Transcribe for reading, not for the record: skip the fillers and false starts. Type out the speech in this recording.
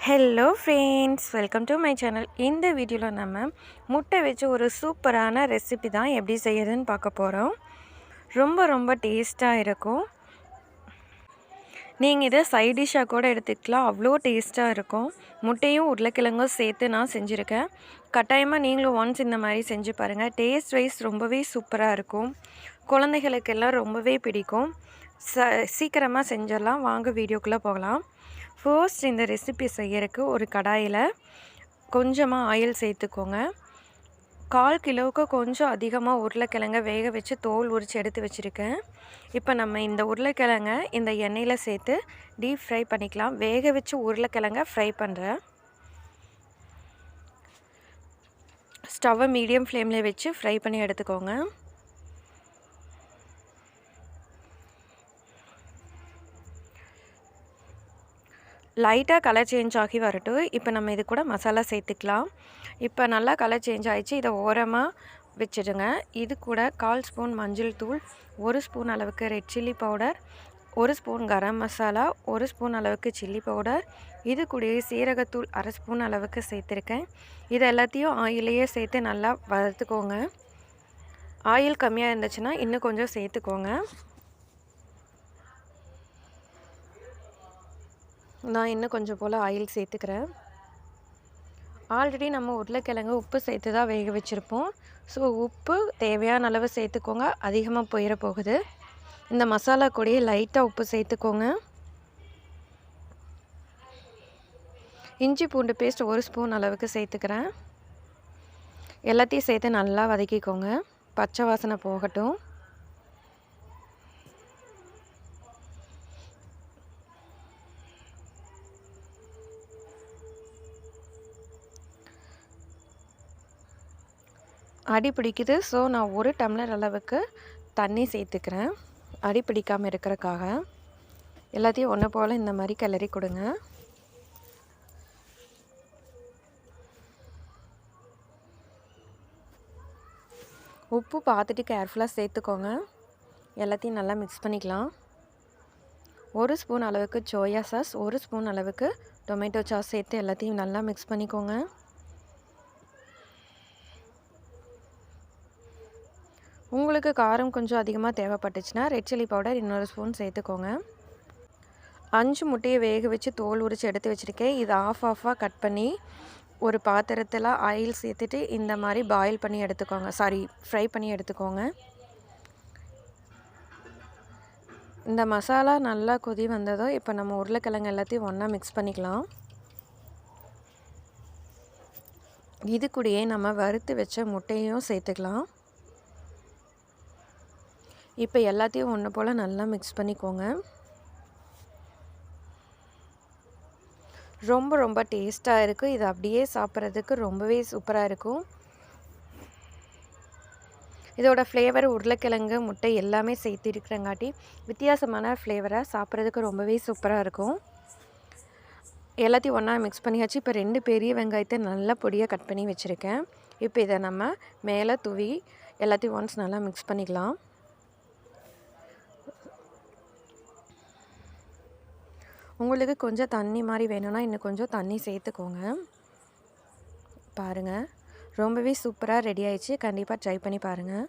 Hello friends, welcome to my channel. இந்த வீடியோவில் நம்ம முட்டை வச்சு ஒரு சூப்பரான ரெசிபி தான் எப்படி செய்யறதுன்னு பார்க்க போகிறோம். ரொம்ப டேஸ்ட்டாக இருக்கும். நீங்கள் இதை சைட் டிஷ்ஷாக கூட எடுத்துக்கலாம், அவ்வளோ டேஸ்ட்டாக இருக்கும். முட்டையும் உருளைக்கிழங்கும் சேர்த்து நான் செஞ்சுருக்கேன். கட்டாயமாக நீங்களும் ஒன்ஸ் இந்த மாதிரி செஞ்சு பாருங்கள். டேஸ்ட் வைஸ் ரொம்பவே சூப்பராக இருக்கும். குழந்தைகளுக்கெல்லாம் ரொம்பவே பிடிக்கும். சீக்கிரமாக செஞ்சிடலாம். வாங்க வீடியோக்குள்ளே போகலாம். ஃபர்ஸ்ட் இந்த ரெசிபி செய்யறதுக்கு ஒரு கடாயில் கொஞ்சமாக ஆயில் சேர்த்துக்கோங்க. 1/4 கிலோவுக்கு கொஞ்சம் அதிகமாக உருளைக்கிழங்க வேக வச்சு தோல் உரித்து எடுத்து வச்சுருக்கேன். இப்போ நம்ம இந்த உருளைக்கிழங்க இந்த எண்ணெயில் சேர்த்து டீப் ஃப்ரை பண்ணிக்கலாம். வேக வச்சு உருளைக்கிழங்க ஃப்ரை பண்ணுறேன். ஸ்டவ்வை மீடியம் ஃப்ளேமில் வச்சு ஃப்ரை பண்ணி எடுத்துக்கோங்க. லைட்டாக கலர் சேஞ்ச் ஆகி வரட்டும். இப்போ நம்ம இது கூட மசாலா சேர்த்துக்கலாம். இப்போ நல்லா கலர் சேஞ்ச் ஆகிடுச்சு. இதை ஓரமாக வச்சுடுங்க. இது கூட 1/4 ஸ்பூன் மஞ்சள் தூள், 1 ஸ்பூன் அளவுக்கு red chilli powder, 1 spoon garam masala, 1 spoon அளவுக்கு சில்லி பவுடர், இது கூட சீரகத்தூள் 1/2 ஸ்பூன் அளவுக்கு சேர்த்துருக்கேன். இது எல்லாத்தையும் ஆயிலையே சேர்த்து நல்லா வறுத்துக்கோங்க. ஆயில் கம்மியாக இருந்துச்சுன்னா இன்னும் கொஞ்சம் சேர்த்துக்கோங்க. நான் இன்னும் கொஞ்சம் போல் ஆயில் சேர்த்துக்கிறேன். ஆல்ரெடி நம்ம உருளைக்கிழங்கு உப்பு சேர்த்து தான் வேக வச்சுருப்போம். ஸோ உப்பு தேவையான அளவு சேர்த்துக்கோங்க. அதிகமாக போயிட போகுது. இந்த மசாலா கூடயே லைட்டாக உப்பு சேர்த்துக்கோங்க. இஞ்சி பூண்டு பேஸ்ட் 1 ஸ்பூன் அளவுக்கு சேர்த்துக்கிறேன். எல்லாத்தையும் சேர்த்து நல்லா வதக்கிக்கோங்க. பச்சை வாசனை போகட்டும். அடி பிடிக்குது. ஸோ நான் 1 டம்ளர் அளவுக்கு தண்ணி சேர்த்துக்கிறேன். அடி பிடிக்காமல் இருக்கிறக்காக. எல்லாத்தையும் ஒன்று போல் இந்த மாதிரி கிளறி கொடுங்க. உப்பு பார்த்துட்டு கேர்ஃபுல்லாக சேர்த்துக்கோங்க. எல்லாத்தையும் நல்லா மிக்ஸ் பண்ணிக்கலாம். 1 ஸ்பூன் அளவுக்கு சோயா சாஸ், 1 ஸ்பூன் அளவுக்கு டொமேட்டோ சாஸ் சேர்த்து எல்லாத்தையும் நல்லா மிக்ஸ் பண்ணிக்கோங்க. உங்களுக்கு காரம் கொஞ்சம் அதிகமாக தேவைப்பட்டுச்சுன்னா ரெட் சில்லி பவுடர் இன்னொரு ஸ்பூன் சேர்த்துக்கோங்க. 5 முட்டையை வேக வச்சு தோல் உரித்து எடுத்து வச்சுருக்கேன். இது ஆஃபாக கட் பண்ணி ஒரு பாத்திரத்தில் ஆயில் சேர்த்துட்டு இந்த மாதிரி பாயில் பண்ணி எடுத்துக்கோங்க. ஃப்ரை பண்ணி எடுத்துக்கோங்க. இந்த மசாலா நல்லா கொதி வந்ததோ இப்போ நம்ம உருளைக்கிழங்கு எல்லாத்தையும் ஒன்றா மிக்ஸ் பண்ணிக்கலாம். இது கூடயே நம்ம வறுத்து வச்ச முட்டையும் சேர்த்துக்கலாம். இப்போ எல்லாத்தையும் ஒன்று போல் நல்லா மிக்ஸ் பண்ணிக்கோங்க. ரொம்ப டேஸ்ட்டாக இருக்குது. இது அப்படியே சாப்பிட்றதுக்கு ரொம்பவே சூப்பராக இருக்கும். இதோட ஃப்ளேவர் உருளைக்கிழங்கு முட்டை எல்லாமே சேர்த்து இருக்கிறங்காட்டி வித்தியாசமான ஃப்ளேவராக சாப்பிட்றதுக்கு ரொம்பவே சூப்பராக இருக்கும். எல்லாத்தையும் ஒன்றா மிக்ஸ் பண்ணியாச்சு. இப்போ 2 பெரிய வெங்காயத்தை நல்லா பொடியாக கட் பண்ணி வச்சுருக்கேன். இப்போ இதை நம்ம மேலே தூவி எல்லாத்தையும் ஒன்ஸ் நல்லா மிக்ஸ் பண்ணிக்கலாம். உங்களுக்கு கொஞ்சம் தண்ணி மாதிரி வேணும்னா இன்னும் கொஞ்சம் தண்ணி சேர்த்துக்கோங்க. பாருங்கள், ரொம்பவே சூப்பராக ரெடி ஆயிடுச்சு. கண்டிப்பாக ட்ரை பண்ணி பாருங்கள்.